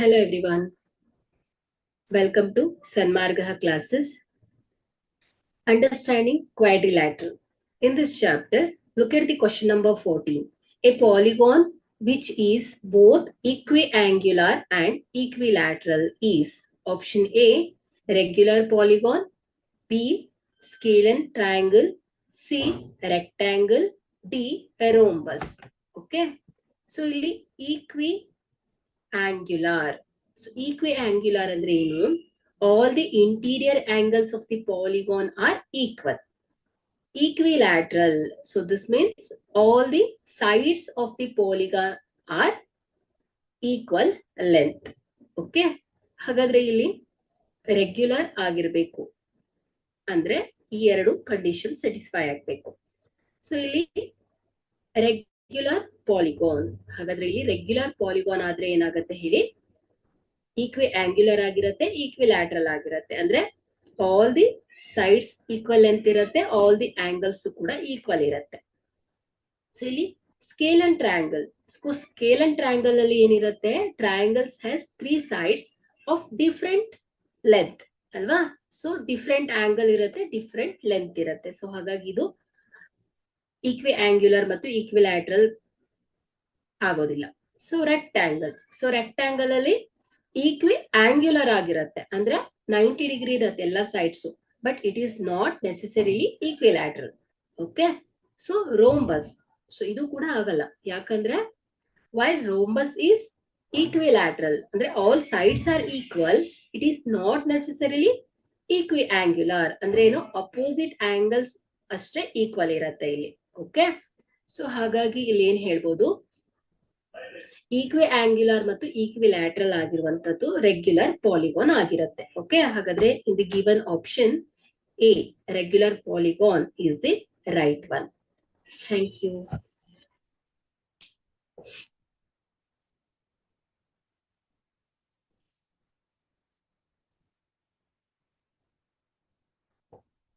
Hello everyone. Welcome to Sanmargaha classes. Understanding quadrilateral. In this chapter, look at the question number 14. A polygon which is both equiangular and equilateral is option A, regular polygon, B, scalene triangle, C, rectangle, D, a rhombus. Okay. So, ಇಲ್ಲಿ equiangular. So, equiangular andre enu? All the interior angles of the polygon are equal. Equilateral. So, this means all the sides of the polygon are equal length. Okay. ಹಾಗಾದ್ರೆ ಇಲ್ಲಿ regular ಆಗಿರಬೇಕು ಅಂದ್ರೆ ಈ ಎರಡು condition satisfy ಆಗಬೇಕು. So ಇಲ್ಲಿ regular polygon. ಹಾಗಾದ್ರೆ ಇಲ್ಲಿ ರೆಗ್ಯುಲರ್ ಪಾಲಿಗಾನ್ ಆದ್ರೆ ಏನಾಗುತ್ತೆ ಹೇಳಿ, ಈಕ್ವಿಆಂಗ್ಯುಲರ್ ಆಗಿರುತ್ತೆ, ಈಕ್ವಿಲ್ಯಾಟ್ರಲ್ ಆಗಿರುತ್ತೆ. ಅಂದ್ರೆ all the sides equal length ಇರುತ್ತೆ, ಆಲ್ ದಿ ಆಂಗಲ್ಸ್ ಕೂಡ ಈಕ್ವಲ್ ಇರುತ್ತೆ. ಸೊ ಇಲ್ಲಿ scale and triangle. Scale and triangle ಅಲ್ಲಿ ಏನಿರುತ್ತೆ, triangles has 3 sides of different length ಅಲ್ವಾ. ಸೊ ಡಿಫ್ರೆಂಟ್ ಆಂಗಲ್ ಇರುತ್ತೆ, ಡಿಫ್ರೆಂಟ್ ಲೆಂತ್ ಇರುತ್ತೆ. ಸೊ ಹಾಗಾಗಿ ಇದು ಈಕ್ವಿಆಂಗ್ಯುಲರ್ ಮತ್ತು ಈಕ್ವಿಲ್ಯಾಟ್ರಲ್ ಆಗೋದಿಲ್ಲ. ಸೊ ರೆಕ್ಟ್ಯಾಂಗಲ್ ಅಲ್ಲಿ ಈಕ್ವಿ ಆಂಗ್ಯುಲರ್ ಆಗಿರುತ್ತೆ, ಅಂದ್ರೆ 90 ಡಿಗ್ರಿ ಇರುತ್ತೆ ಎಲ್ಲ sides, but it is not necessarily equilateral. Okay. So rhombus. So ಇದು ಕೂಡ ಆಗಲ್ಲ, ಯಾಕಂದ್ರೆ ವೈಲ್ ರೋಂಬಸ್ ಈಸ್ ಈಕ್ವಿಲ್ಯಾಟ್ರಲ್ ಅಂದ್ರೆ all sides are equal, it is not necessarily equiangular ಅಂದ್ರೆ ಏನು, ಅಪೋಸಿಟ್ ಆಂಗಲ್ಸ್ ಅಷ್ಟೇ ಈಕ್ವಲ್ ಇರುತ್ತೆ ಇಲ್ಲಿ. ಓಕೆ. ಸೊ ಹಾಗಾಗಿ ಇಲ್ಲಿ ಏನ್ ಹೇಳ್ಬೋದು, ಈಕ್ವಿಆಂಗ್ಯುಲರ್ ಮತ್ತು ಈಕ್ವಿಲ್ಯಾಟ್ರಲ್ ಆಗಿರುವಂತದ್ದು ರೆಗ್ಯುಲರ್ ಪಾಲಿಗಾನ್ ಆಗಿರುತ್ತೆ. ಓಕೆ. ಹಾಗಾದ್ರೆ in the given option A, regular polygon is the right one. Thank you.